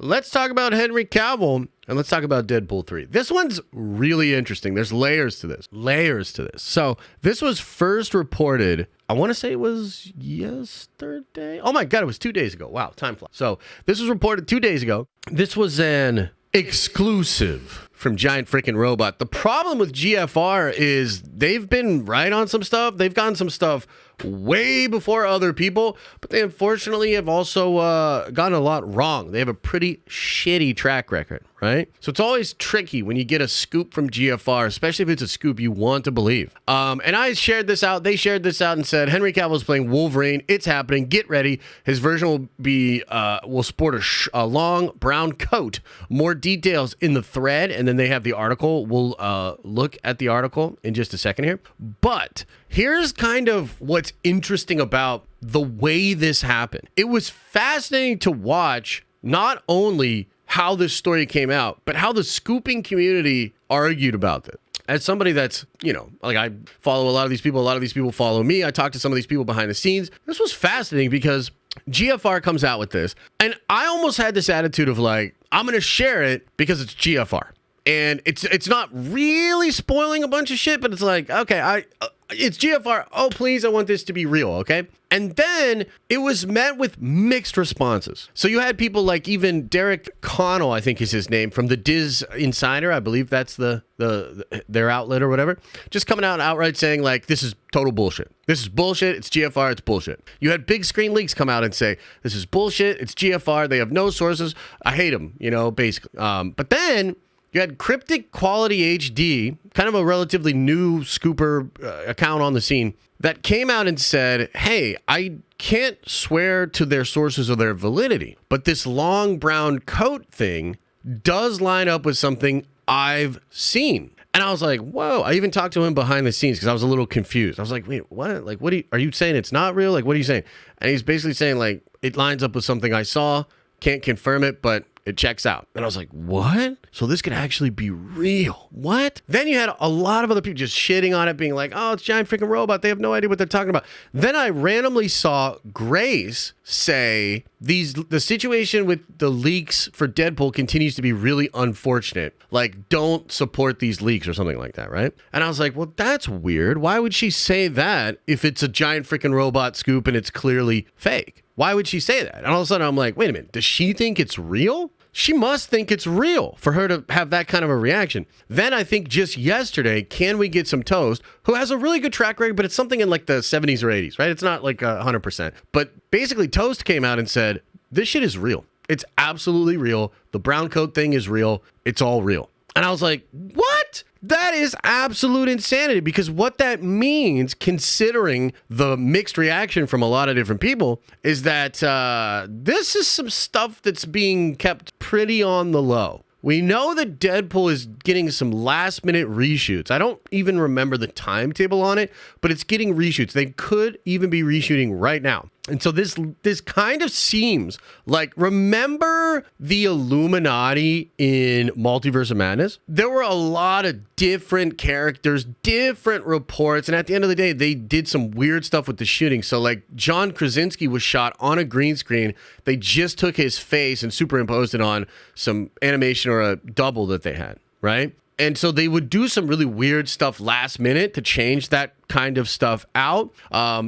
let's talk about Henry Cavill and let's talk about Deadpool 3. This one's really interesting. There's layers to this. So this was first reported, I want to say it was yesterday. Oh my God, it was 2 days ago. Wow, time flies. So this was reported 2 days ago. This was an exclusive from Giant Freaking Robot. The problem with GFR is they've been right on some stuff. They've gotten some stuff way before other people, but they unfortunately have also gotten a lot wrong. They have a pretty shitty track record, right? So it's always tricky when you get a scoop from GFR, especially if it's a scoop you want to believe. And I shared this out. They shared this out and said, Henry Cavill is playing Wolverine. It's happening. Get ready. His version will be will sport a long brown coat. More details in the thread, and then they have the article. We'll look at the article in just a second here. But here's kind of what's interesting about the way this happened. It was fascinating to watch not only how this story came out, but how the scooping community argued about it. As somebody that's, like I follow a lot of these people follow me. I talk to some of these people behind the scenes. This was fascinating because GFR comes out with this, and I almost had this attitude of like, I'm going to share it because it's GFR. And it's not really spoiling a bunch of shit, but it's like, okay, it's GFR. Oh, please, I want this to be real, okay? And then it was met with mixed responses. So you had people like even Derek Connell, I think is his name, from the Diz Insider. I believe that's their outlet or whatever. Just coming out outright saying like, this is total bullshit. This is bullshit. It's GFR. It's bullshit. You had Big Screen Leaks come out and say, this is bullshit. It's GFR. They have no sources. I hate them, basically. But then you had Cryptic Quality HD, kind of a relatively new scooper account on the scene, that came out and said, hey, I can't swear to their sources or their validity, but this long brown coat thing does line up with something I've seen. And I was like, whoa. I even talked to him behind the scenes because I was a little confused. I was like, wait, what? Like, are you saying it's not real? Like, what are you saying? And he's basically saying, like, it lines up with something I saw, can't confirm it, but it checks out. And I was like, what? So this could actually be real. What? Then you had a lot of other people just shitting on it, being like, oh, it's Giant Freaking Robot. They have no idea what they're talking about. Then I randomly saw Grace say the situation with the leaks for Deadpool continues to be really unfortunate. Like, don't support these leaks or something like that, right? And I was like, well, that's weird. Why would she say that if it's a Giant Freaking Robot scoop and it's clearly fake? Why would she say that? And all of a sudden I'm like, wait a minute, does she think it's real? She must think it's real for her to have that kind of a reaction. Then I think just yesterday, Can We Get Some Toast, who has a really good track record, but it's something in like the 70s or 80s, right? It's not like 100%. But basically Toast came out and said, this shit is real. It's absolutely real. The brown coat thing is real. It's all real. And I was like, what? That is absolute insanity, because what that means, considering the mixed reaction from a lot of different people, is that this is some stuff that's being kept pretty on the low. We know that Deadpool is getting some last-minute reshoots. I don't even remember the timetable on it, but it's getting reshoots. They could even be reshooting right now. And so this kind of seems like, remember the Illuminati in Multiverse of Madness? There were a lot of different characters, different reports, and at the end of the day, they did some weird stuff with the shooting. So like John Krasinski was shot on a green screen. They just took his face and superimposed it on some animation or a double that they had, right? And so they would do some really weird stuff last minute to change that kind of stuff out.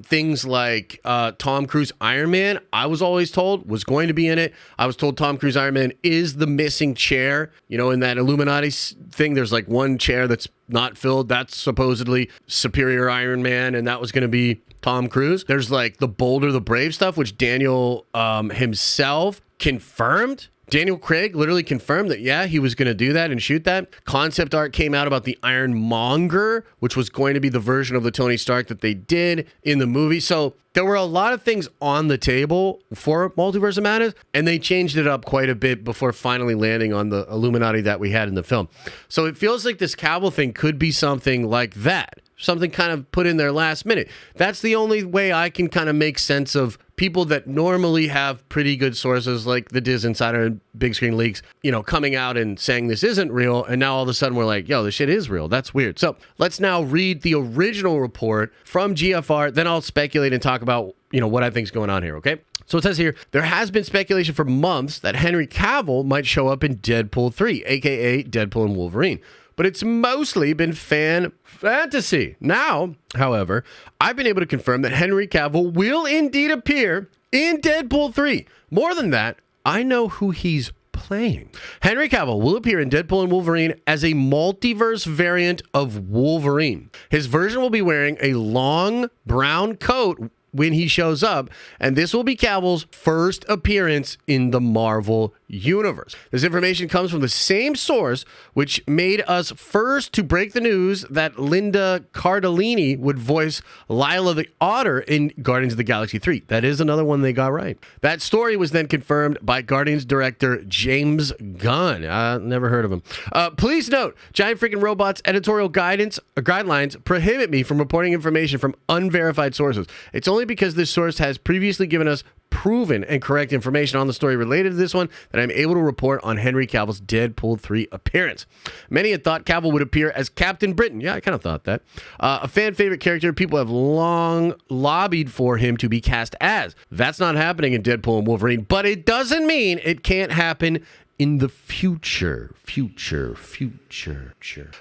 Things like Tom Cruise Iron Man, I was always told was going to be in it. I was told Tom Cruise Iron Man is the missing chair. In that Illuminati thing, there's like one chair that's not filled. That's supposedly Superior Iron Man, and that was going to be Tom Cruise. There's like the Bolder the Brave stuff, which Daniel himself confirmed. Daniel Craig literally confirmed that, yeah, he was going to do that and shoot that. Concept art came out about the Ironmonger, which was going to be the version of the Tony Stark that they did in the movie. So there were a lot of things on the table for Multiverse of Madness, and they changed it up quite a bit before finally landing on the Illuminati that we had in the film. So it feels like this Cavill thing could be something like that. Something kind of put in there last minute. That's the only way I can kind of make sense of people that normally have pretty good sources like the Diz Insider and Big Screen Leaks, coming out and saying this isn't real. And now all of a sudden we're like, yo, this shit is real. That's weird. So let's now read the original report from GFR. Then I'll speculate and talk about, what I think is going on here. Okay. So it says here, there has been speculation for months that Henry Cavill might show up in Deadpool 3, aka Deadpool and Wolverine. But it's mostly been fan fantasy. Now, however, I've been able to confirm that Henry Cavill will indeed appear in Deadpool 3. More than that, I know who he's playing. Henry Cavill will appear in Deadpool and Wolverine as a multiverse variant of Wolverine. His version will be wearing a long brown coat when he shows up, and this will be Cavill's first appearance in the Marvel Universe. This information comes from the same source which made us first to break the news that Linda Cardellini would voice Lila the Otter in Guardians of the Galaxy 3. That is another one they got right. That story was then confirmed by Guardians director James Gunn. Never heard of him. Please note, Giant Freaking Robots editorial guidelines prohibit me from reporting information from unverified sources. It's only because this source has previously given us proven and correct information on the story related to this one that I'm able to report on Henry Cavill's Deadpool 3 appearance. Many had thought Cavill would appear as Captain Britain. Yeah, I kind of thought that. A fan favorite character people have long lobbied for him to be cast as. That's not happening in Deadpool and Wolverine, but it doesn't mean it can't happen in the future.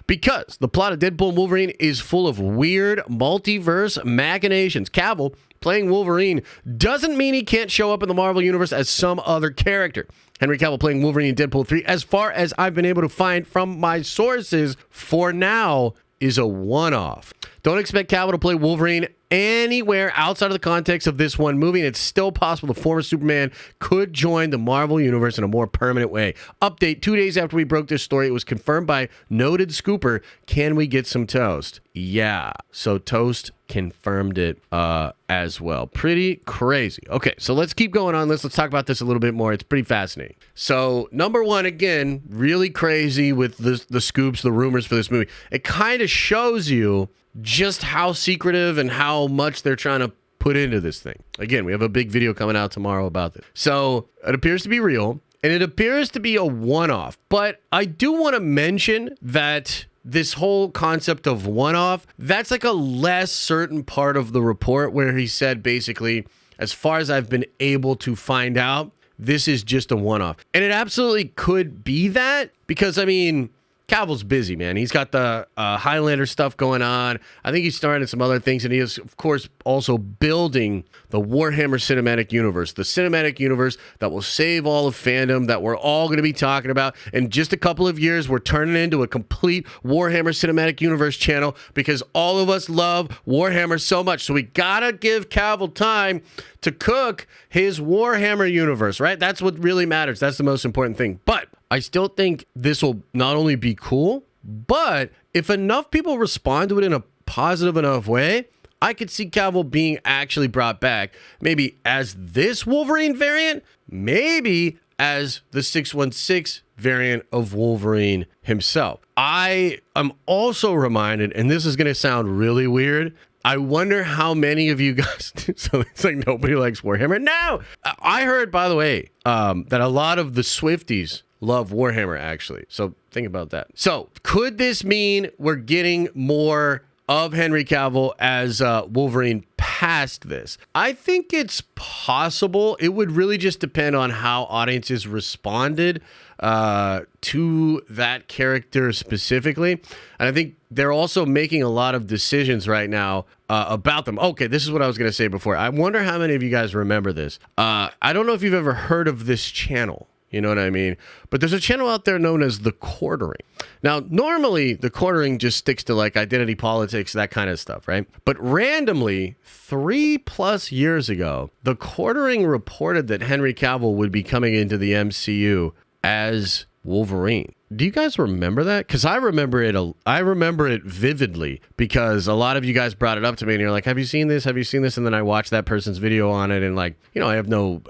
Because the plot of Deadpool and Wolverine is full of weird multiverse machinations. Cavill playing Wolverine doesn't mean he can't show up in the Marvel Universe as some other character. Henry Cavill playing Wolverine in Deadpool 3, as far as I've been able to find from my sources for now, is a one-off. Don't expect Cavill to play Wolverine anywhere outside of the context of this one movie, and it's still possible the former Superman could join the Marvel Universe in a more permanent way. Update, 2 days after we broke this story, it was confirmed by noted scooper, can we get some toast? Yeah, so Toast confirmed it as well. Pretty crazy. Okay, so let's keep going on this. Let's talk about this a little bit more. It's pretty fascinating. So, number one, again, really crazy with the scoops, the rumors for this movie. It kind of shows you just how secretive and how much they're trying to put into this thing. Again, we have a big video coming out tomorrow about this. So it appears to be real, and it appears to be a one-off. But I do want to mention that this whole concept of one-off, that's like a less certain part of the report where he said basically, as far as I've been able to find out, this is just a one-off. And it absolutely could be that because, I mean, Cavill's busy, man. He's got the Highlander stuff going on. I think he's starting some other things, and he is, of course, also building the Warhammer Cinematic Universe, the cinematic universe that will save all of fandom, that we're all going to be talking about. In just a couple of years, we're turning into a complete Warhammer Cinematic Universe channel because all of us love Warhammer so much. So we got to give Cavill time to cook his Warhammer universe, right? That's what really matters. That's the most important thing. But I still think this will not only be cool, but if enough people respond to it in a positive enough way, I could see Cavill being actually brought back, maybe as this Wolverine variant, maybe as the 616 variant of Wolverine himself. I am also reminded, and this is going to sound really weird, I wonder how many of you guys, so it's like nobody likes Warhammer. No! I heard, by the way, that a lot of the Swifties love Warhammer, actually. So think about that. So could this mean we're getting more of Henry Cavill as Wolverine past this? I think it's possible. It would really just depend on how audiences responded to that character specifically. And I think they're also making a lot of decisions right now about them. Okay, this is what I was going to say before. I wonder how many of you guys remember this. I don't know if you've ever heard of this channel. You know what I mean? But there's a channel out there known as The Quartering. Now, normally, The Quartering just sticks to like identity politics, that kind of stuff, right? But randomly, 3+ years ago, The Quartering reported that Henry Cavill would be coming into the MCU as Wolverine. Do you guys remember that? Because I remember it vividly because a lot of you guys brought it up to me and you're like, have you seen this? Have you seen this? And then I watched that person's video on it and like, you know, I have no,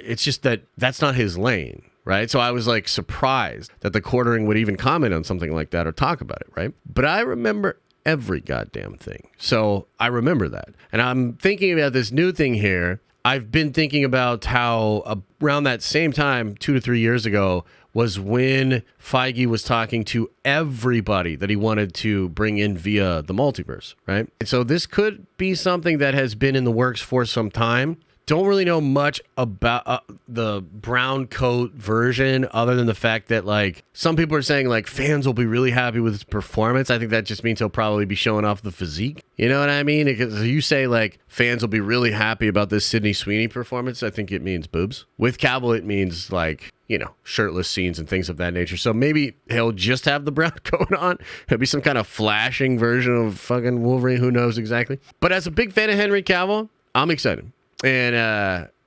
it's just that that's not his lane, right? So I was like surprised that The Quartering would even comment on something like that or talk about it, right? But I remember every goddamn thing. So I remember that. And I'm thinking about this new thing here. I've been thinking about how around that same time, 2 to 3 years ago, was when Feige was talking to everybody that he wanted to bring in via the multiverse, right? And so this could be something that has been in the works for some time don't really know much about the brown coat version other than the fact that, like, some people are saying, like, fans will be really happy with his performance. I think that just means he'll probably be showing off the physique. You know what I mean? Because you say, like, fans will be really happy about this Sydney Sweeney performance, I think it means boobs. With Cavill, it means, like, you know, shirtless scenes and things of that nature. So maybe he'll just have the brown coat on. He'll be some kind of flashing version of fucking Wolverine. Who knows exactly? But as a big fan of Henry Cavill, I'm excited. And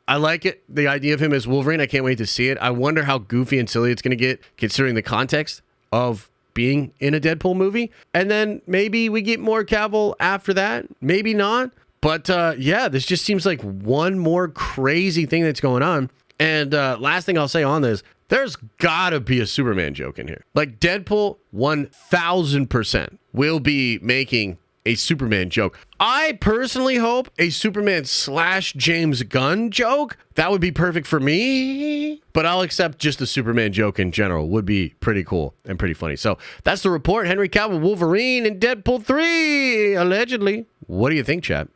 I like it. The idea of him as Wolverine, I can't wait to see it. I wonder how goofy and silly it's going to get considering the context of being in a Deadpool movie. And then maybe we get more Cavill after that. Maybe not. But yeah, this just seems like one more crazy thing that's going on. And last thing I'll say on this, there's gotta be a Superman joke in here. Like, Deadpool 1000% will be making a Superman joke. I personally hope a Superman / James Gunn joke. That would be perfect for me. But I'll accept just a Superman joke in general. Would be pretty cool and pretty funny. So that's the report. Henry Cavill, Wolverine, and Deadpool 3, allegedly. What do you think, chat?